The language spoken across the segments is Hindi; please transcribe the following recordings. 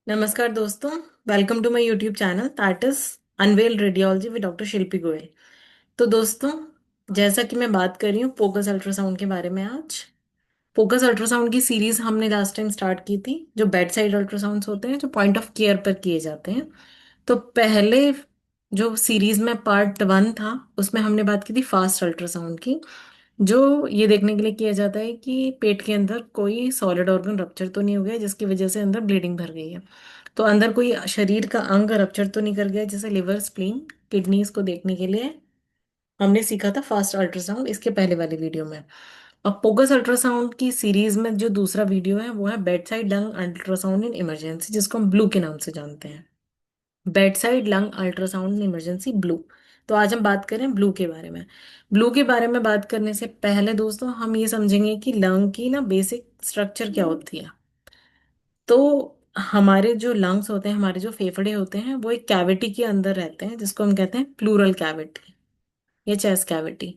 नमस्कार दोस्तों। Welcome to my YouTube channel that is unveil radiology with doctor Shilpi Goyal. तो दोस्तों, जैसा कि मैं बात कर रही हूँ फोकस अल्ट्रासाउंड के बारे में आज। फोकस अल्ट्रासाउंड की सीरीज हमने लास्ट टाइम स्टार्ट की थी, जो बेड साइड अल्ट्रासाउंड्स होते हैं जो पॉइंट ऑफ केयर पर किए जाते हैं। तो पहले जो सीरीज में पार्ट 1 था, उसमें हमने बात की थी फास्ट अल्ट्रासाउंड की, जो ये देखने के लिए किया जाता है कि पेट के अंदर कोई सॉलिड ऑर्गन रप्चर तो नहीं हो गया जिसकी वजह से अंदर ब्लीडिंग भर गई है। तो अंदर कोई शरीर का अंग रप्चर तो नहीं कर गया, जैसे लिवर, स्प्लीन, किडनीज को देखने के लिए हमने सीखा था फास्ट अल्ट्रासाउंड इसके पहले वाले वीडियो में। अब फोकस अल्ट्रासाउंड की सीरीज में जो दूसरा वीडियो है वो है bed side lung ultrasound in emergency, जिसको हम ब्लू के नाम से जानते हैं। Bed side lung ultrasound in emergency blue. तो आज हम बात करें ब्लू के बारे में। ब्लू के बारे में बात करने से पहले दोस्तों हम ये समझेंगे कि लंग की ना बेसिक स्ट्रक्चर क्या होती है। तो हमारे जो लंग्स होते हैं, हमारे जो फेफड़े होते हैं, वो एक कैविटी के अंदर रहते हैं जिसको हम कहते हैं प्लूरल कैविटी या चेस्ट कैविटी।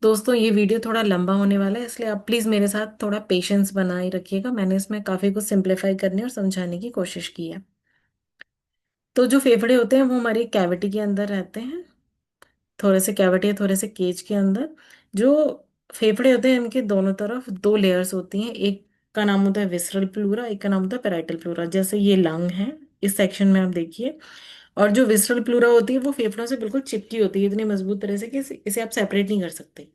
दोस्तों, ये वीडियो थोड़ा लंबा होने वाला है, इसलिए आप प्लीज़ मेरे साथ थोड़ा पेशेंस बनाए रखिएगा। मैंने इसमें काफ़ी कुछ सिंप्लीफाई करने और समझाने की कोशिश की है। तो जो फेफड़े होते हैं वो हमारी कैविटी के अंदर रहते हैं, थोड़े से कैविटी है, थोड़े से केज के अंदर। जो फेफड़े होते हैं इनके दोनों तरफ दो लेयर्स होती हैं, एक का नाम होता है विसरल प्लूरा, एक का नाम होता है पेराइटल प्लूरा। जैसे ये लंग है, इस सेक्शन में आप देखिए। और जो विसरल प्लूरा होती है वो फेफड़ों से बिल्कुल चिपकी होती है, इतनी मजबूत तरह से कि इसे आप सेपरेट नहीं कर सकते।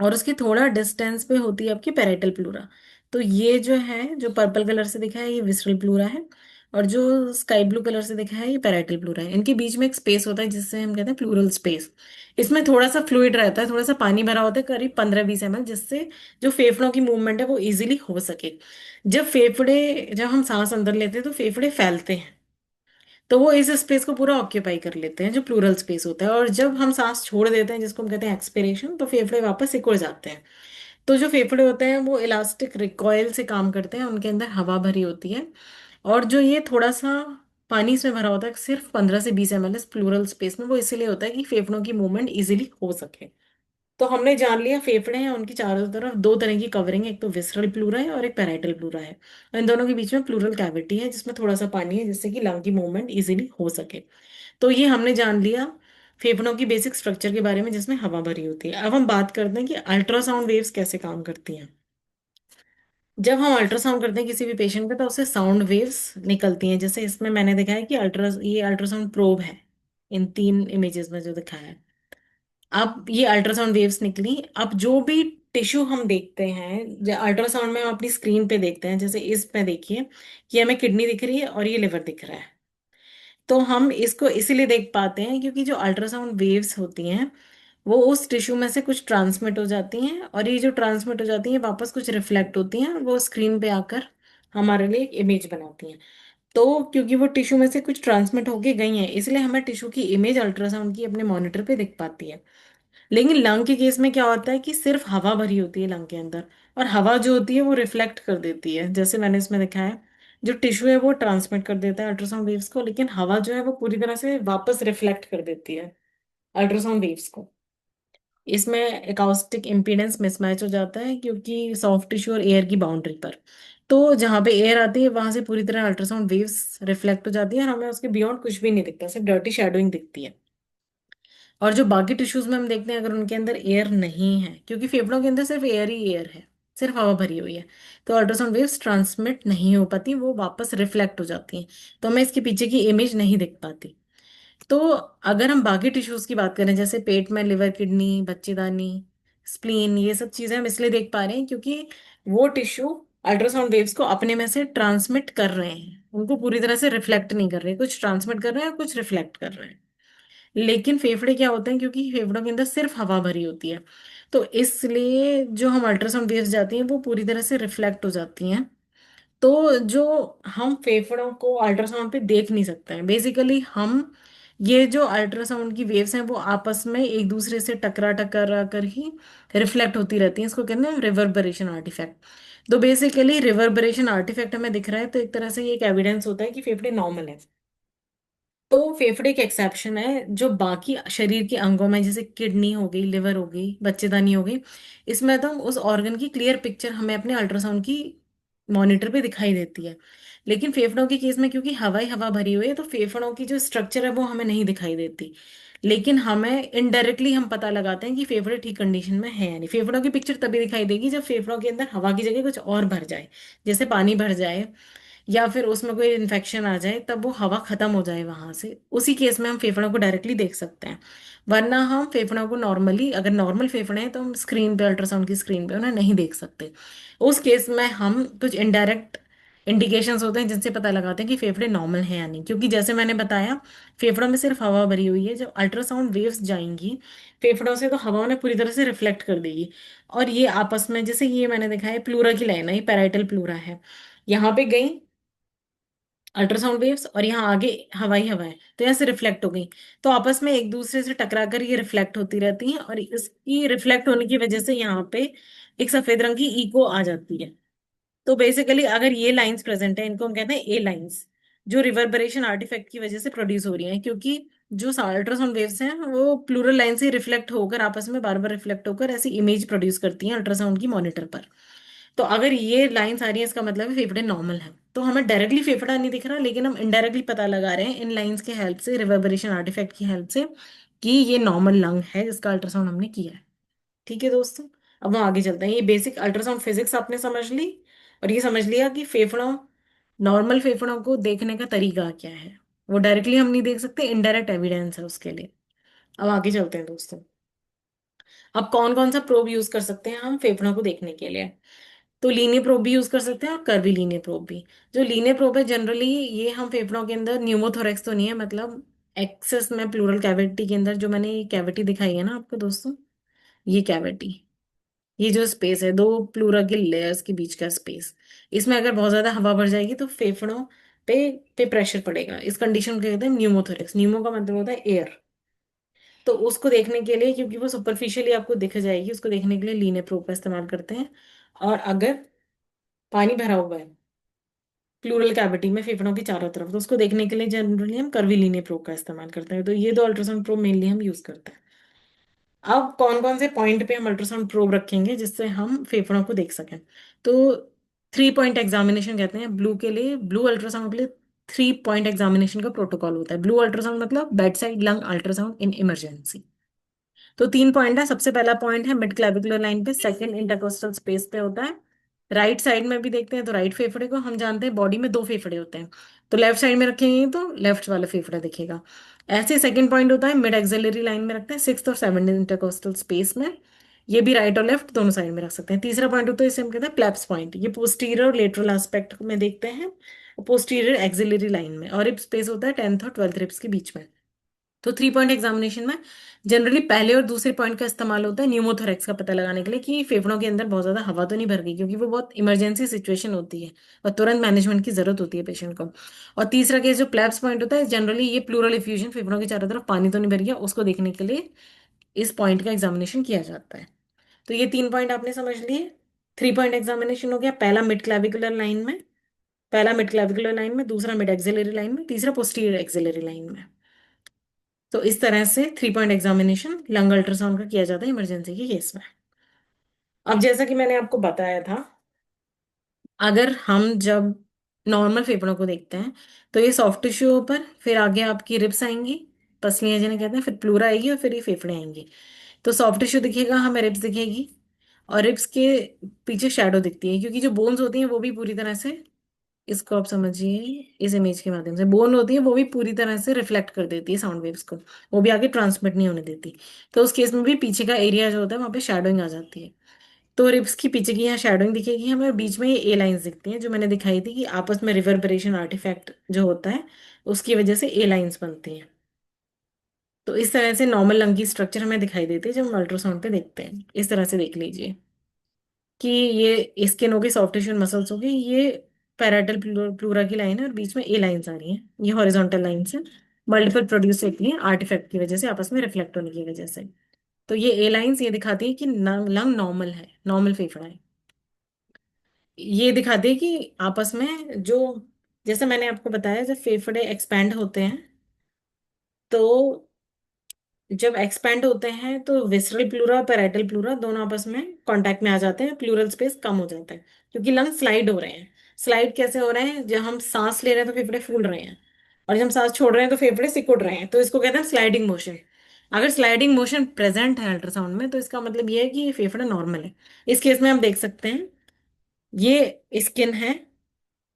और उसकी थोड़ा डिस्टेंस पे होती है आपकी पेराइटल प्लूरा। तो ये जो है, जो पर्पल कलर से दिखा है, ये विसरल प्लूरा है। और जो स्काई ब्लू कलर से दिखा है, ये पेराइटल प्लूरा है। इनके बीच में एक स्पेस होता है जिससे हम कहते हैं प्लूरल स्पेस। इसमें थोड़ा सा फ्लूइड रहता है, थोड़ा सा पानी भरा होता है, करीब 15-20 ml, जिससे जो फेफड़ों की मूवमेंट है वो इजीली हो सके। जब हम सांस अंदर लेते हैं तो फेफड़े फैलते हैं, तो वो इस स्पेस को पूरा ऑक्यूपाई कर लेते हैं, जो प्लूरल स्पेस होता है। और जब हम सांस छोड़ देते हैं, जिसको हम कहते हैं एक्सपिरेशन, तो फेफड़े वापस सिकुड़ जाते हैं। तो जो फेफड़े होते हैं वो इलास्टिक रिकॉइल से काम करते हैं, उनके अंदर हवा भरी होती है। और जो ये थोड़ा सा पानी इसमें भरा होता है, सिर्फ 15 से 20 ml इस प्लूरल स्पेस में, वो इसलिए होता है कि फेफड़ों की मूवमेंट इजीली हो सके। तो हमने जान लिया फेफड़े हैं, उनकी चारों तरफ दो तरह की कवरिंग है, एक तो विसरल प्लूरा है और एक पेराइटल प्लूरा है। और इन दोनों के बीच में प्लूरल कैविटी है जिसमें थोड़ा सा पानी है, जिससे कि लंग की मूवमेंट इजीली हो सके। तो ये हमने जान लिया फेफड़ों की बेसिक स्ट्रक्चर के बारे में, जिसमें हवा भरी होती है। अब हम बात करते हैं कि अल्ट्रासाउंड वेव्स कैसे काम करती हैं। जब हम अल्ट्रासाउंड करते हैं किसी भी पेशेंट पे, तो उससे साउंड वेव्स निकलती हैं। जैसे इसमें मैंने दिखाया है कि ये अल्ट्रासाउंड प्रोब है, इन 3 इमेजेस में जो दिखाया है। अब ये अल्ट्रासाउंड वेव्स निकली। अब जो भी टिश्यू हम देखते हैं अल्ट्रासाउंड में, हम अपनी स्क्रीन पे देखते हैं, जैसे इसमें देखिए कि हमें किडनी दिख रही है और ये लिवर दिख रहा है। तो हम इसको इसीलिए देख पाते हैं क्योंकि जो अल्ट्रासाउंड वेव्स होती हैं वो उस टिश्यू में से कुछ ट्रांसमिट हो जाती हैं, और ये जो ट्रांसमिट हो जाती हैं वापस कुछ रिफ्लेक्ट होती हैं, और वो स्क्रीन पे आकर हमारे लिए एक इमेज बनाती हैं। तो क्योंकि वो टिश्यू में से कुछ ट्रांसमिट होके गई हैं, इसलिए हमें टिश्यू की इमेज अल्ट्रासाउंड की अपने मॉनिटर पे दिख पाती है। लेकिन लंग के केस में क्या होता है कि सिर्फ हवा भरी होती है लंग के अंदर, और हवा जो होती है वो रिफ्लेक्ट कर देती है, जैसे मैंने इसमें दिखाया है। जो टिश्यू है वो ट्रांसमिट कर देता है अल्ट्रासाउंड वेव्स को, लेकिन हवा जो है वो पूरी तरह से वापस रिफ्लेक्ट कर देती है अल्ट्रासाउंड वेव्स को। इसमें एकाउस्टिक इम्पीडेंस मिसमैच हो जाता है, क्योंकि सॉफ्ट टिश्यू और एयर की बाउंड्री पर, तो जहाँ पे एयर आती है वहां से पूरी तरह अल्ट्रासाउंड वेव्स रिफ्लेक्ट हो जाती है, और हमें उसके बियॉन्ड कुछ भी नहीं दिखता, सिर्फ डर्टी शेडोइंग दिखती है। और जो बाकी टिश्यूज में हम देखते हैं, अगर उनके अंदर एयर नहीं है, क्योंकि फेफड़ों के अंदर सिर्फ एयर ही एयर है, सिर्फ हवा भरी हुई है, तो अल्ट्रासाउंड वेव्स ट्रांसमिट नहीं हो पाती, वो वापस रिफ्लेक्ट हो जाती हैं। तो हमें इसके पीछे की इमेज नहीं दिख पाती। तो अगर हम बाकी टिश्यूज की बात करें, जैसे पेट में लिवर, किडनी, बच्चेदानी, स्प्लीन, ये सब चीजें हम इसलिए देख पा रहे हैं क्योंकि वो टिश्यू अल्ट्रासाउंड वेव्स को अपने में से ट्रांसमिट कर रहे हैं, उनको पूरी तरह से रिफ्लेक्ट नहीं कर रहे, कुछ ट्रांसमिट कर रहे हैं और कुछ रिफ्लेक्ट कर रहे हैं। लेकिन फेफड़े क्या होते हैं, क्योंकि फेफड़ों के अंदर सिर्फ हवा भरी होती है, तो इसलिए जो हम अल्ट्रासाउंड वेव्स जाती हैं वो पूरी तरह से रिफ्लेक्ट हो जाती हैं। तो जो हम फेफड़ों को अल्ट्रासाउंड पे देख नहीं सकते हैं बेसिकली हम, ये जो अल्ट्रासाउंड की वेव्स हैं वो आपस में एक दूसरे से टकरा टकरा कर ही रिफ्लेक्ट होती रहती हैं। इसको कहते हैं रिवर्बरेशन आर्टिफैक्ट। तो बेसिकली रिवर्बरेशन आर्टिफैक्ट हमें दिख रहा है, तो एक तरह से ये एक एविडेंस होता है कि फेफड़े नॉर्मल है। तो फेफड़े एक एक्सेप्शन है, जो बाकी शरीर के अंगों में, जैसे किडनी हो गई, लिवर हो गई, बच्चेदानी हो गई, इसमें तो उस ऑर्गन की क्लियर पिक्चर हमें अपने अल्ट्रासाउंड की मॉनिटर पे दिखाई देती है। लेकिन फेफड़ों के केस में क्योंकि हवा ही हवा भरी हुई है तो फेफड़ों की जो स्ट्रक्चर है वो हमें नहीं दिखाई देती। लेकिन हमें इनडायरेक्टली हम पता लगाते हैं कि फेफड़े ठीक कंडीशन में है या नहीं। फेफड़ों की पिक्चर तभी दिखाई देगी जब फेफड़ों के अंदर हवा की जगह कुछ और भर जाए, जैसे पानी भर जाए या फिर उसमें कोई इन्फेक्शन आ जाए, तब वो हवा खत्म हो जाए वहां से, उसी केस में हम फेफड़ों को डायरेक्टली देख सकते हैं। वरना हम फेफड़ों को नॉर्मली, अगर नॉर्मल फेफड़े हैं तो हम स्क्रीन पे, अल्ट्रासाउंड की स्क्रीन पे उन्हें नहीं देख सकते। उस केस में हम कुछ इनडायरेक्ट इंडिकेशंस होते हैं जिनसे पता लगाते हैं कि फेफड़े नॉर्मल हैं या नहीं। क्योंकि जैसे मैंने बताया, फेफड़ों में सिर्फ हवा भरी हुई है। जब अल्ट्रासाउंड वेव्स जाएंगी फेफड़ों से तो हवा उन्हें पूरी तरह से रिफ्लेक्ट कर देगी, और ये आपस में, जैसे ये मैंने देखा है प्लूरा की लाइन है, ये पैराइटल प्लूरा है, यहाँ पे गई अल्ट्रासाउंड वेव्स और यहाँ आगे हवाई हवा है, तो यहाँ से रिफ्लेक्ट हो गई। तो आपस में एक दूसरे से टकरा कर ये रिफ्लेक्ट होती रहती हैं, और इसकी रिफ्लेक्ट होने की वजह से यहाँ पे एक सफेद रंग की इको आ जाती है। तो बेसिकली अगर ये लाइंस प्रेजेंट है, इनको हम कहते हैं ए लाइंस, जो रिवर्बरेशन आर्टिफैक्ट की वजह से प्रोड्यूस हो रही हैं। क्योंकि जो अल्ट्रासाउंड वेव्स हैं वो प्लूरल लाइन से रिफ्लेक्ट होकर आपस में बार बार रिफ्लेक्ट होकर ऐसी इमेज प्रोड्यूस करती हैं अल्ट्रासाउंड की मॉनिटर पर। तो अगर ये लाइंस आ रही है इसका मतलब है फेफड़े नॉर्मल है। तो हमें डायरेक्टली फेफड़ा नहीं दिख रहा, लेकिन हम इनडायरेक्टली पता लगा रहे हैं इन लाइंस के हेल्प से, रिवर्बरेशन आर्टिफैक्ट की हेल्प से, कि ये नॉर्मल लंग है जिसका अल्ट्रासाउंड हमने किया है। ठीक है दोस्तों, अब हम आगे चलते हैं। ये बेसिक अल्ट्रासाउंड फिजिक्स आपने समझ ली, और ये समझ लिया कि फेफड़ों, नॉर्मल फेफड़ों को देखने का तरीका क्या है। वो डायरेक्टली हम नहीं देख सकते, इनडायरेक्ट एविडेंस है उसके लिए। अब आगे चलते हैं दोस्तों। अब कौन कौन सा प्रोब यूज कर सकते हैं हम फेफड़ों को देखने के लिए? तो लीनियर प्रोब भी यूज कर सकते हैं और कर्वी लीनियर प्रोब भी। जो लीनियर प्रोब है जनरली ये हम फेफड़ों के अंदर, न्यूमोथोरेक्स तो नहीं है, मतलब एक्सेस में प्लूरल कैविटी के अंदर जो मैंने कैविटी दिखाई है ना आपको दोस्तों, ये कैविटी, ये जो स्पेस है दो प्लूरा के लेयर्स के बीच का स्पेस, इसमें अगर बहुत ज्यादा हवा भर जाएगी तो फेफड़ों पे प्रेशर पड़ेगा। इस कंडीशन को कहते हैं न्यूमोथोरेक्स। न्यूमो का मतलब होता है एयर। तो उसको देखने के लिए, क्योंकि वो सुपरफिशियली आपको दिख जाएगी, उसको देखने के लिए लीनियर प्रोब का इस्तेमाल करते हैं। और अगर पानी भरा हुआ है प्लूरल कैविटी में फेफड़ों के चारों तरफ, तो उसको देखने के लिए जनरली हम कर्वीलीनियर प्रोब का इस्तेमाल करते हैं। तो ये दो अल्ट्रासाउंड प्रोब मेनली हम यूज करते हैं। अब कौन कौन से पॉइंट पे हम अल्ट्रासाउंड प्रोब रखेंगे जिससे हम फेफड़ों को देख सकें? तो 3 पॉइंट एग्जामिनेशन कहते हैं ब्लू के लिए, ब्लू अल्ट्रासाउंड के लिए 3 पॉइंट एग्जामिनेशन का प्रोटोकॉल होता है। ब्लू अल्ट्रासाउंड मतलब bed side lung ultrasound in emergency. तो 3 पॉइंट है। सबसे पहला पॉइंट है मिड क्लेविकुलर लाइन पे, सेकंड इंटरकोस्टल स्पेस पे होता है। राइट साइड में भी देखते हैं तो राइट फेफड़े को, हम जानते हैं बॉडी में दो फेफड़े होते हैं, तो लेफ्ट साइड में रखेंगे तो लेफ्ट वाला फेफड़ा दिखेगा। ऐसे सेकंड पॉइंट होता है मिड एक्सिलरी लाइन में रखते हैं, सिक्स्थ और सेवंथ इंटरकोस्टल स्पेस में। ये भी राइट और लेफ्ट दोनों साइड में रख सकते हैं। तीसरा पॉइंट होता है इसे हम कहते हैं प्लेप्स पॉइंट। ये पोस्टीरियर और लेटरल एस्पेक्ट में देखते हैं, पोस्टीरियर एक्सिलरी लाइन में, और रिब स्पेस होता है 10th और 12th रिब्स के बीच में। तो 3 पॉइंट एग्जामिनेशन में जनरली पहले और दूसरे पॉइंट का इस्तेमाल होता है न्यूमोथोरेक्स का पता लगाने के लिए कि फेफड़ों के अंदर बहुत ज्यादा हवा तो नहीं भर गई, क्योंकि वो बहुत इमरजेंसी सिचुएशन होती है और तुरंत मैनेजमेंट की जरूरत होती है पेशेंट को। और तीसरा केस जो प्लेब्स पॉइंट होता है, जनरली ये प्लूरल इफ्यूजन, फेफड़ों के चारों तरफ पानी तो नहीं भर गया, उसको देखने के लिए इस पॉइंट का एग्जामिनेशन किया जाता है। तो ये 3 पॉइंट आपने समझ लिए। 3 पॉइंट एग्जामिनेशन हो गया, पहला मिड क्लैविकुलर लाइन में, पहला मिड क्लैविकुलर लाइन में, दूसरा मिड एक्सिलरी लाइन में, तीसरा पोस्टीरियर एक्सिलरी लाइन में। तो इस तरह से 3 पॉइंट एग्जामिनेशन लंग अल्ट्रासाउंड का किया जाता है इमरजेंसी के केस में। अब जैसा कि मैंने आपको बताया था, अगर हम जब नॉर्मल फेफड़ों को देखते हैं तो ये सॉफ्ट टिश्यू पर, फिर आगे आपकी रिब्स आएंगी, पसलियां जिन्हें कहते हैं, फिर प्लूरा आएगी और फिर ये फेफड़े आएंगे। तो सॉफ्ट टिश्यू दिखेगा हमें, रिब्स दिखेगी, और रिब्स के पीछे शैडो दिखती है, क्योंकि जो बोन्स होती हैं वो भी पूरी तरह से, इसको आप समझिए, इस इमेज के माध्यम से बोन होती है वो भी पूरी तरह से रिफ्लेक्ट कर देती है साउंड वेव्स को, वो भी आगे ट्रांसमिट नहीं होने देती। तो उस केस में भी पीछे का एरिया जो होता है वहाँ पे शैडोइंग आ जाती है। तो रिब्स की पीछे की यहाँ शैडोइंग दिखेगी हमें, और बीच में ये ए लाइंस दिखती हैं जो मैंने दिखाई थी कि आपस में रिवर्बरेशन आर्टिफैक्ट जो होता है उसकी वजह से ए लाइंस बनती हैं। तो इस तरह से नॉर्मल लंग की स्ट्रक्चर हमें दिखाई देती है जब हम अल्ट्रासाउंड पे देखते हैं। इस तरह से देख लीजिए कि ये स्किन होगी, सॉफ्ट टिश्यू मसल्स होगी, ये पैराइटल प्लूरा की लाइन है, और बीच में ए लाइंस आ रही हैं, ये हॉरिजॉन्टल लाइंस है, मल्टीपल प्रोड्यूस होती हैं आर्टिफैक्ट की वजह से, आपस में रिफ्लेक्ट होने की वजह से। तो ये ए लाइंस ये दिखाती है कि लंग नॉर्मल है, नॉर्मल फेफड़ा है। ये दिखाती है कि आपस में जो, जैसे मैंने आपको बताया, जब फेफड़े एक्सपैंड होते हैं, तो जब एक्सपैंड होते हैं तो विसरल प्लूरा और पैराइटल प्लूरा दोनों आपस में कांटेक्ट में आ जाते हैं, प्लूरल स्पेस कम हो जाता है क्योंकि लंग स्लाइड हो रहे हैं। स्लाइड कैसे हो रहे हैं, जब हम सांस ले रहे हैं तो फेफड़े फूल रहे हैं, और जब हम सांस छोड़ रहे हैं तो फेफड़े सिकुड़ रहे हैं, तो इसको कहते हैं स्लाइडिंग मोशन। अगर स्लाइडिंग मोशन प्रेजेंट है अल्ट्रासाउंड में, तो इसका मतलब ये है कि ये फेफड़ा नॉर्मल है। इस केस में हम देख सकते हैं, ये स्किन है,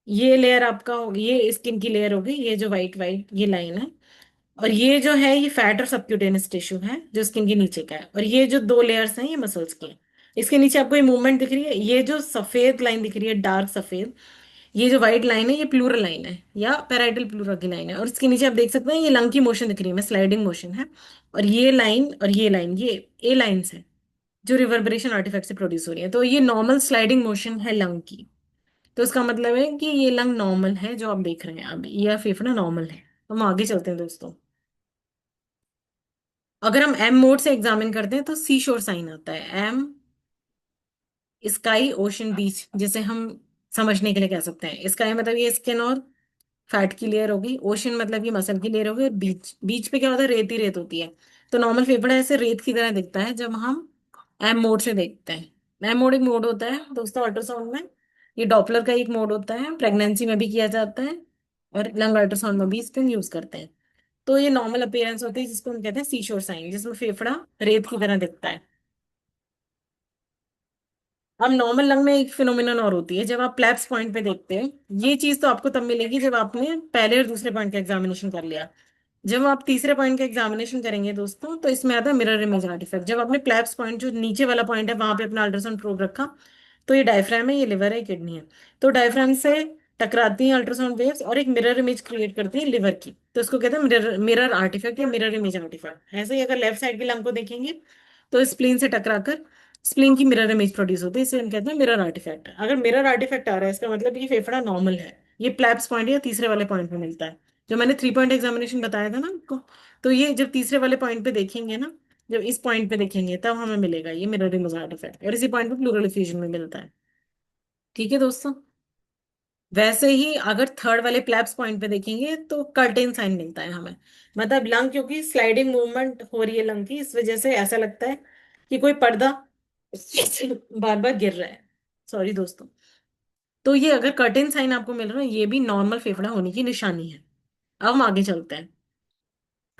ये लेयर आपका होगी, ये स्किन की लेयर होगी, ये जो वाइट वाइट ये लाइन है, और ये जो है ये फैट और सबक्यूटेनियस टिश्यू है जो स्किन के नीचे का है, और ये जो दो लेयर्स हैं ये मसल्स की हैं। इसके नीचे आपको ये मूवमेंट दिख रही है, ये जो सफेद लाइन दिख रही है डार्क सफेद, ये जो व्हाइट लाइन है ये प्लूरल लाइन है या पैराइटल प्लूरा की लाइन है, और इसके नीचे आप देख सकते हैं ये लंग की मोशन दिख रही है, स्लाइडिंग मोशन है। और ये लाइन और ये लाइन ये ए लाइंस है जो रिवर्बरेशन आर्टिफैक्ट से प्रोड्यूस हो रही है, तो ये नॉर्मल स्लाइडिंग मोशन है लंग की। तो इसका मतलब है कि ये लंग नॉर्मल है जो आप देख रहे हैं अब, यह फेफड़ा नॉर्मल है। हम आगे चलते हैं दोस्तों। अगर हम एम मोड से एग्जामिन करते हैं तो सी शोर साइन आता है, एम स्काई ओशन बीच, जिसे हम समझने के लिए कह सकते हैं। स्काई मतलब ये स्किन और फैट की लेयर होगी, ओशन मतलब ये मसल की लेयर होगी, और बीच बीच पे क्या होता है, रेत ही रेत होती है। तो नॉर्मल फेफड़ा ऐसे रेत की तरह दिखता है जब हम एम मोड से देखते हैं। एम मोड एक मोड होता है दोस्तों अल्ट्रासाउंड में, ये डॉपलर का एक मोड होता है, प्रेगनेंसी में भी किया जाता है, और लंग अल्ट्रासाउंड में भी इसको यूज करते हैं। तो ये नॉर्मल अपीयरेंस होती है जिसको हम कहते हैं सीशोर साइन, जिसमें फेफड़ा रेत की तरह दिखता है। अब नॉर्मल लंग में एक फिनोमिनन और होती है, जब आप प्लैप्स पॉइंट पे देखते हैं, ये चीज तो आपको तब मिलेगी जब आपने पहले और दूसरे पॉइंट का एग्जामिनेशन कर लिया। जब आप तीसरे पॉइंट का एग्जामिनेशन करेंगे दोस्तों, तो इसमें आता है मिरर इमेज आर्टिफैक्ट। जब आपने प्लैप्स पॉइंट जो नीचे वाला पॉइंट है वहां पे अपना अल्ट्रासाउंड प्रोब रखा, तो ये डायफ्राम है, ये लिवर है, ये किडनी है, तो डायफ्राम से टकराती हैं अल्ट्रासाउंड वेव्स और एक मिरर इमेज क्रिएट करती है लिवर की, तो इसको कहते हैं मिरर मिरर आर्टिफैक्ट या मिरर इमेज आर्टिफैक्ट। ऐसे ही अगर लेफ्ट साइड के लंग को देखेंगे, तो स्प्लीन से टकराकर स्प्लीन की मिरर इमेज प्रोड्यूस होती है, इसे हम कहते हैं मिरर आर्टिफैक्ट। अगर मिरर आर्टिफैक्ट आ रहा है इसका मतलब ये फेफड़ा नॉर्मल है। ये प्लैप्स पॉइंट या तीसरे वाले पॉइंट पे मिलता है, जो मैंने 3 पॉइंट एग्जामिनेशन बताया था ना आपको। तो ये जब तीसरे वाले पॉइंट पे देखेंगे ना, जब इस पॉइंट पे देखेंगे तब हमें मिलेगा ये मिरर इमेज आर्टिफैक्ट, और इसी पॉइंट पे प्लूरल इफ्यूजन में मिलता है। ठीक है दोस्तों। वैसे ही अगर थर्ड वाले प्लैप्स पॉइंट पे देखेंगे तो कर्टेन साइन मिलता है हमें। मतलब लंग क्योंकि स्लाइडिंग मूवमेंट हो रही है लंग की, इस वजह से ऐसा लगता है कि कोई पर्दा बार बार गिर रहा है। सॉरी दोस्तों। तो ये अगर कर्टेन साइन आपको मिल रहा है, ये भी नॉर्मल फेफड़ा होने की निशानी है। अब हम आगे चलते हैं।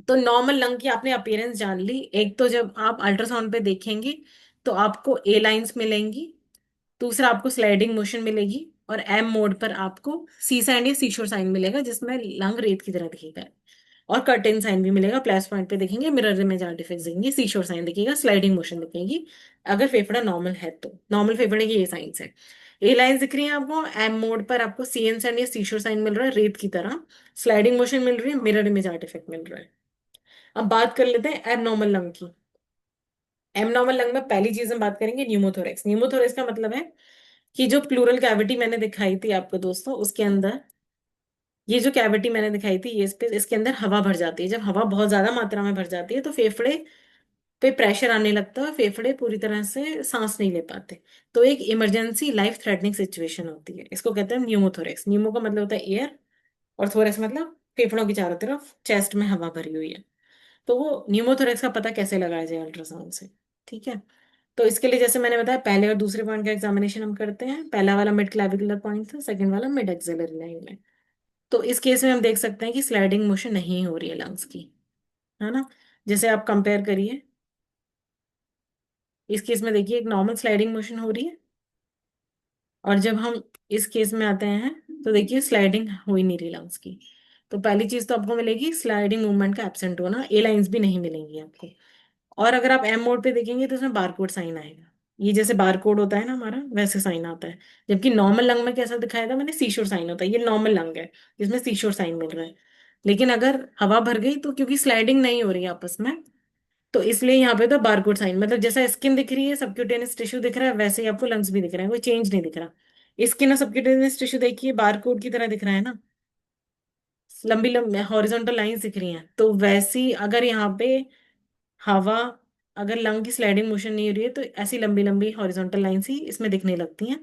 तो नॉर्मल लंग की आपने अपीयरेंस जान ली। एक तो जब आप अल्ट्रासाउंड पे देखेंगे तो आपको ए लाइंस मिलेंगी, दूसरा आपको स्लाइडिंग मोशन मिलेगी, और एम मोड पर आपको सी साइन या सीशोर साइन मिलेगा जिसमें लंग रेत की तरह दिखेगा, और कर्टेन साइन भी मिलेगा। प्लस पॉइंट पे देखेंगे मिरर इमेज आर्टिफैक्ट्स देंगे, सीशोर साइन दिखेगा, स्लाइडिंग मोशन दिखेगी। अगर फेफड़ा नॉर्मल है तो नॉर्मल फेफड़े की ये साइंस है। ए लाइन दिख रही है आपको, एम मोड पर आपको सी एन साइन या सीशोर साइन मिल रहा है रेत की तरह, स्लाइडिंग मोशन मिल रही है, मिरर इमेज आर्टिफैक्ट मिल रहा है। अब बात कर लेते हैं एबनॉर्मल लंग की। एबनॉर्मल लंग में पहली चीज हम बात करेंगे न्यूमोथोरेक्स। न्यूमोथोरेक्स का मतलब है कि जो प्लूरल कैविटी मैंने दिखाई थी आपको दोस्तों, उसके अंदर ये जो कैविटी मैंने दिखाई थी ये स्पेस, इसके अंदर हवा भर जाती है। जब हवा बहुत ज्यादा मात्रा में भर जाती है तो फेफड़े पे प्रेशर आने लगता है, फेफड़े पूरी तरह से सांस नहीं ले पाते। तो एक इमरजेंसी लाइफ थ्रेटनिंग सिचुएशन होती है, इसको कहते हैं न्यूमोथोरेक्स। न्यूमो का मतलब होता है एयर, और थोरेक्स मतलब फेफड़ों की चारों तरफ चेस्ट में हवा भरी हुई है। तो वो न्यूमोथोरेक्स का पता कैसे लगाया जाए अल्ट्रासाउंड से। ठीक है। तो इसके लिए जैसे मैंने बताया पहले और दूसरे पॉइंट का एग्जामिनेशन हम करते हैं। पहला वाला मिड क्लैविकुलर पॉइंट था, सेकंड वाला मिड एक्सिलरी लाइन में। तो इस केस में हम देख सकते हैं कि स्लाइडिंग मोशन नहीं हो रही है लंग्स की, है ना। जैसे आप कंपेयर करिए, इस केस में देखिए एक नॉर्मल स्लाइडिंग मोशन हो रही है, और जब हम इस केस में आते हैं तो देखिए स्लाइडिंग हो ही नहीं रही लंग्स की। तो पहली चीज तो आपको मिलेगी स्लाइडिंग मूवमेंट का एब्सेंट होना, ए लाइंस भी नहीं मिलेंगी आपको। और अगर आप एम मोड पे देखेंगे तो उसमें बारकोड साइन आएगा, ये जैसे बारकोड होता है ना हमारा, वैसे साइन आता है। जबकि नॉर्मल लंग में कैसा दिखाया था मैंने, सीशोर साइन होता है, ये नॉर्मल लंग है जिसमें सीशोर साइन मिल रहा है। लेकिन अगर हवा भर गई तो क्योंकि स्लाइडिंग नहीं हो रही है आपस में, तो इसलिए यहाँ पे तो बारकोड साइन, मतलब जैसा स्किन दिख रही है, सबक्यूटेनियस टिश्यू दिख रहा है, वैसे ही आपको लंग्स भी दिख रहे हैं, कोई चेंज नहीं दिख रहा। स्किन और सबक्यूटेनियस टिश्यू देखिए बारकोड की तरह दिख रहा है ना, लंबी लंबी हॉरिजॉन्टल लाइंस दिख रही हैं। तो वैसी अगर यहाँ पे हवा, अगर लंग की स्लाइडिंग मोशन नहीं हो रही है तो ऐसी लंबी लंबी हॉरिजॉन्टल लाइंस ही इसमें दिखने लगती हैं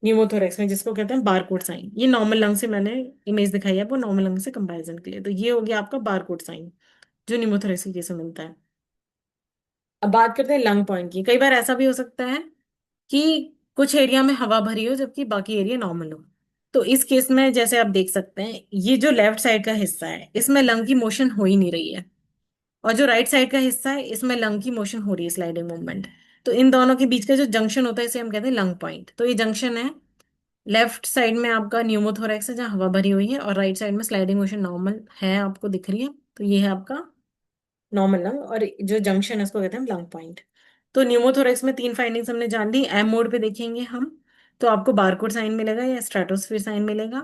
न्यूमोथोरेक्स में, जिसको कहते हैं बारकोड साइन। ये नॉर्मल लंग से मैंने इमेज दिखाई है वो नॉर्मल लंग से कंपैरिजन के लिए, तो ये हो गया आपका बारकोड साइन जो न्यूमोथोरेक्स के केस में मिलता है। अब बात करते हैं लंग पॉइंट की। कई बार ऐसा भी हो सकता है कि कुछ एरिया में हवा भरी हो जबकि बाकी एरिया नॉर्मल हो, तो इस केस में जैसे आप देख सकते हैं, ये जो लेफ्ट साइड का हिस्सा है इसमें लंग की मोशन हो ही नहीं रही है, और जो राइट साइड का हिस्सा है इसमें लंग की मोशन हो रही है, स्लाइडिंग मूवमेंट। तो इन दोनों के बीच का जो जंक्शन होता है इसे हम कहते हैं लंग पॉइंट। तो ये जंक्शन है, लेफ्ट साइड में आपका न्यूमोथोरैक्स है जहाँ हवा भरी हुई है, और राइट साइड में स्लाइडिंग मोशन नॉर्मल है, आपको दिख रही है। तो ये है आपका नॉर्मल लंग, और जो जंक्शन है उसको कहते हैं लंग पॉइंट। तो न्यूमोथोरैक्स में तीन फाइंडिंग्स हमने जान ली। एम मोड पे देखेंगे हम, तो आपको बारकोड साइन मिलेगा या स्ट्रेटोस्फीयर साइन मिलेगा।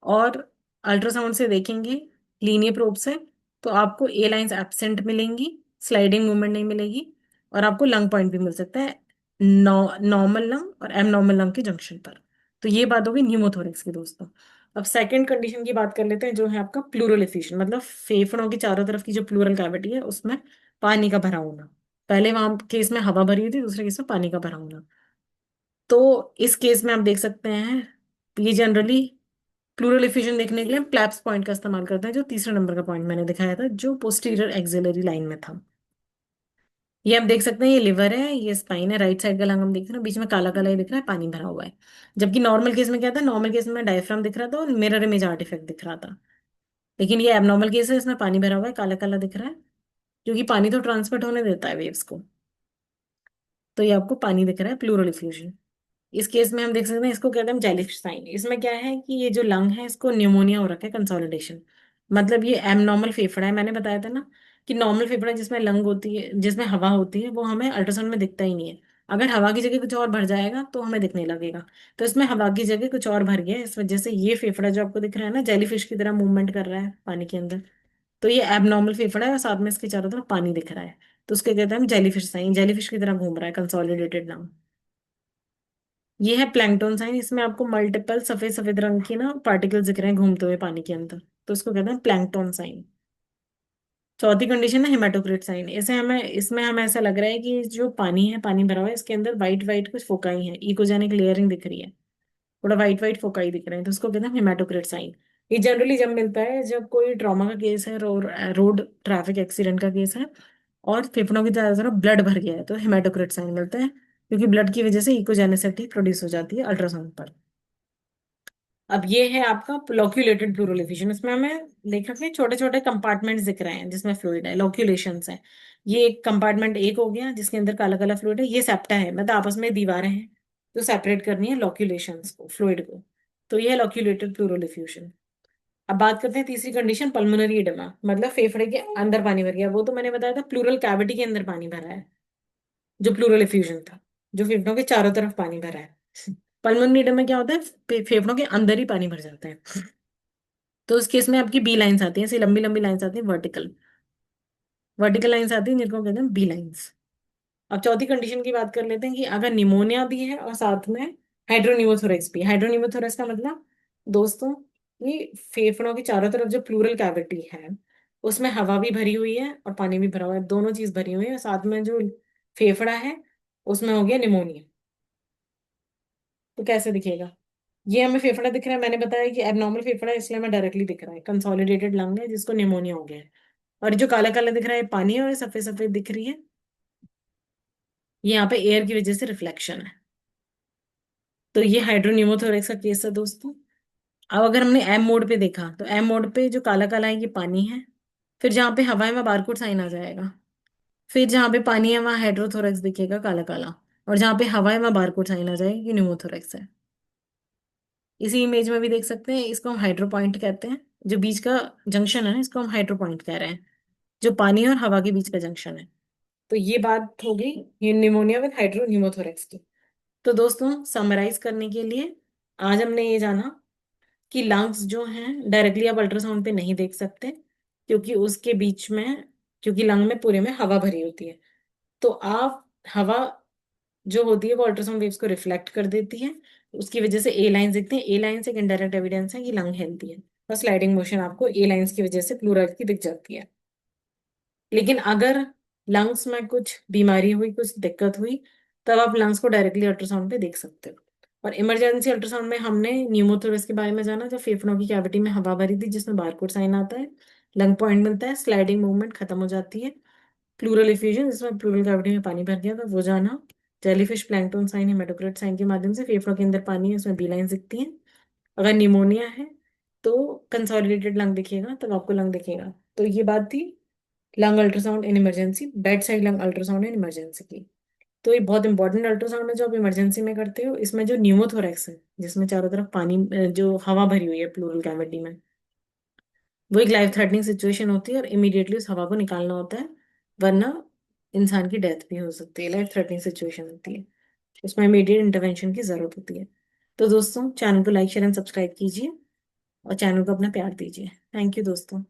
और अल्ट्रासाउंड से देखेंगे लीनियर प्रोब से, तो आपको ए लाइंस एब्सेंट मिलेंगी, स्लाइडिंग मूवमेंट नहीं मिलेगी, और आपको लंग पॉइंट भी मिल सकता है नॉर्मल लंग और एम नॉर्मल लंग के जंक्शन पर। तो ये बात होगी न्यूमोथोरैक्स की दोस्तों। अब सेकंड कंडीशन की बात कर लेते हैं, जो है आपका प्लूरल एफिशिएंट, मतलब फेफड़ों की चारों तरफ की जो प्लूरल कैविटी है उसमें पानी का भरा होना। पहले वहां केस में हवा भरी हुई थी, दूसरे केस में पानी का भरा होना। तो इस केस में आप देख सकते हैं, ये जनरली प्लूरल एफिशिएंट देखने के लिए हम प्लैप्स पॉइंट का इस्तेमाल करते हैं, जो तीसरे नंबर का पॉइंट मैंने दिखाया था, जो पोस्टीरियर एक्सिलरी लाइन में था। ये आप देख सकते हैं, ये लिवर है, ये स्पाइन है, राइट साइड का लंग हम देख रहे हैं, बीच में काला काला ही दिख रहा है, पानी भरा हुआ है। जबकि नॉर्मल केस में क्या था, नॉर्मल केस में डायफ्राम दिख रहा था और मिरर इमेज आर्टिफैक्ट दिख रहा था। लेकिन ये एबनॉर्मल केस है, इसमें पानी भरा हुआ है, काला काला दिख रहा है, क्योंकि पानी तो ट्रांसमिट होने देता है वेव्स को। तो ये आपको पानी दिख रहा है, प्लूरल इफ्यूजन। इस केस में हम देख सकते हैं, इसको कहते हैं जेलिश साइन। इसमें क्या है कि ये जो लंग है इसको न्यूमोनिया हो रखा है, कंसोलिडेशन। मतलब ये एबनॉर्मल फेफड़ा है, मैंने बताया था ना कि नॉर्मल फेफड़ा जिसमें लंग होती है, जिसमें हवा होती है, वो हमें अल्ट्रासाउंड में दिखता ही नहीं है। अगर हवा की जगह कुछ और भर जाएगा तो हमें दिखने लगेगा। तो इसमें हवा की जगह कुछ और भर गया है, इस वजह से ये फेफड़ा जो आपको दिख रहा है ना, जेलीफिश की तरह मूवमेंट कर रहा है पानी के अंदर। तो ये एबनॉर्मल फेफड़ा है और साथ में इसके चारों तरफ पानी दिख रहा है। तो उसके कहते हैं हम जेलीफिश साइन, जेलीफिश की तरह घूम रहा है, कंसोलिडेटेड नाम। ये है प्लैंकटन साइन, इसमें आपको मल्टीपल सफेद सफेद रंग की ना पार्टिकल्स दिख रहे हैं घूमते हुए पानी के अंदर। तो इसको कहते हैं प्लैंकटन साइन। चौथी कंडीशन है हेमाटोक्रिट साइन। इसे हमें इसमें हमें ऐसा लग रहा है कि जो पानी है, पानी भरा हुआ है, इसके अंदर व्हाइट व्हाइट कुछ फोकाई है, इकोजेनिक लेयरिंग दिख रही है, थोड़ा व्हाइट व्हाइट फोकाई दिख रहे हैं, तो उसको कहते हैं हेमाटोक्रिट साइन। ये जनरली जब मिलता है जब कोई ट्रॉमा का केस है, रोड ट्रैफिक एक्सीडेंट का केस है, और फेफड़ों की ज्यादा तरफ ब्लड भर गया है, तो हेमाटोक्रिट साइन मिलता है, क्योंकि ब्लड की वजह से इकोजेनिसिटी प्रोड्यूस हो जाती है अल्ट्रासाउंड पर। अब ये है आपका लॉक्यूलेटेड प्लूरल एफिशिएंट। इसमें हमें देख रखे छोटे छोटे कंपार्टमेंट्स दिख रहे हैं जिसमें फ्लूइड है, लॉक्यूलेशंस है। ये एक कंपार्टमेंट एक हो गया जिसके अंदर काला काला फ्लूइड है, ये सेप्टा है, मतलब आपस में दीवारें हैं जो सेपरेट करनी है लॉक्यूलेशंस को, फ्लूइड को। तो ये है लॉक्यूलेटेड प्लूरल एफ्यूजन। अब बात करते हैं तीसरी कंडीशन, पल्मोनरी एडेमा, मतलब फेफड़े के अंदर पानी भर गया। वो तो मैंने बताया था, प्लूरल कैविटी के अंदर पानी भरा है, जो प्लूरल एफ्यूजन था, जो फेफड़ों के चारों तरफ पानी भरा है। पल्मोनरी एडेमा क्या होता है, फेफड़ों के अंदर ही पानी भर जाता है। तो उस केस में आपकी बी लाइंस आती हैं, ऐसी लंबी लंबी लाइंस आती हैं, वर्टिकल वर्टिकल लाइंस आती हैं, जिनको कहते हैं बी लाइंस। अब चौथी कंडीशन की बात कर लेते हैं कि अगर निमोनिया भी है और साथ में हाइड्रोन्यूमोथोरेक्स भी। हाइड्रोन्यूमोथोरेक्स का मतलब दोस्तों, ये फेफड़ों की चारों तरफ जो प्लूरल कैविटी है उसमें हवा भी भरी हुई है और पानी भी भरा हुआ है, दोनों चीज भरी हुई है, और साथ में जो फेफड़ा है उसमें हो गया निमोनिया। तो कैसे दिखेगा, ये हमें फेफड़ा दिख रहा है, मैंने बताया कि एबनॉर्मल फेफड़ा है इसलिए हमें डायरेक्टली दिख रहा है, कंसोलिडेटेड लंग है जिसको निमोनिया हो गया है। और जो काला काला दिख रहा है पानी है, और सफेद सफेद दिख रही है, ये यहाँ पे एयर की वजह से रिफ्लेक्शन है। तो ये हाइड्रोन्यूमोथोरेक्स का केस है दोस्तों। अब अगर हमने एम मोड पे देखा, तो एम मोड पे जो काला काला है ये पानी है, फिर जहाँ पे हवा है वहाँ बारकोड साइन आ जाएगा, फिर जहाँ पे पानी है वहाँ हाइड्रोथोरेक्स दिखेगा काला काला, और जहाँ पे हवा है वहाँ बारकोड साइन आ जाएगा कि न्यूमोथोरेक्स है। इसी इमेज में भी देख सकते हैं, इसको हम हाइड्रो पॉइंट कहते हैं, जो बीच का जंक्शन है ना इसको हम हाइड्रो पॉइंट कह रहे हैं, जो पानी और हवा के बीच का जंक्शन है। तो ये बात हो गई ये निमोनिया विद हाइड्रो न्यूमोथोरेक्स की। तो दोस्तों समराइज करने के लिए आज हमने ये जाना कि लंग्स जो हैं डायरेक्टली आप अल्ट्रासाउंड पे नहीं देख सकते, क्योंकि उसके बीच में, क्योंकि लंग में पूरे में हवा भरी होती है। तो आप हवा जो होती है वो अल्ट्रासाउंड वेव्स को रिफ्लेक्ट कर देती है, उसकी वजह से ए लाइंस दिखते हैं। ए लाइंस एक इनडायरेक्ट एविडेंस है कि लंग हेल्थी है, और स्लाइडिंग मोशन आपको ए लाइंस की वजह से प्लूरल की दिख जाती है। लेकिन अगर लंग्स में कुछ बीमारी हुई, कुछ दिक्कत हुई, तब आप लंग्स को डायरेक्टली अल्ट्रासाउंड पे देख सकते हो। और इमरजेंसी अल्ट्रासाउंड में हमने न्यूमोथोरस के बारे में जाना, जब फेफड़ों की कैविटी में हवा भरी थी जिसमें बारकोड साइन आता है, लंग पॉइंट मिलता है, स्लाइडिंग मूवमेंट खत्म हो जाती है, प्लूरल इफ्यूजन जिसमें प्लूरल कैविटी में पानी भर गया था वो जाना, jellyfish plankton sign, haematocrit sign के माध्यम से फेफड़ों के अंदर पानी है उसमें बी लाइन दिखती है। अगर निमोनिया है तो कंसोलिडेटेड लंग दिखेगा, तब आपको लंग दिखेगा। तो ये बात थी lung ultrasound in emergency, bed side lung ultrasound in emergency की। तो ये बहुत इंपॉर्टेंट अल्ट्रासाउंड है जो आप इमरजेंसी में करते हो। इसमें जो न्यूमोथोरैक्स है, जिसमें चारों तरफ पानी जो हवा भरी हुई है प्लूरल कैविटी में, वो एक लाइफ थ्रेटनिंग सिचुएशन होती है और इमीडिएटली उस हवा को निकालना होता है, वरना इंसान की डेथ भी हो सकती है। लाइफ थ्रेटनिंग सिचुएशन होती है, उसमें इमीडिएट इंटरवेंशन की जरूरत होती है। तो दोस्तों, चैनल को लाइक शेयर एंड सब्सक्राइब कीजिए और चैनल को अपना प्यार दीजिए। थैंक यू दोस्तों।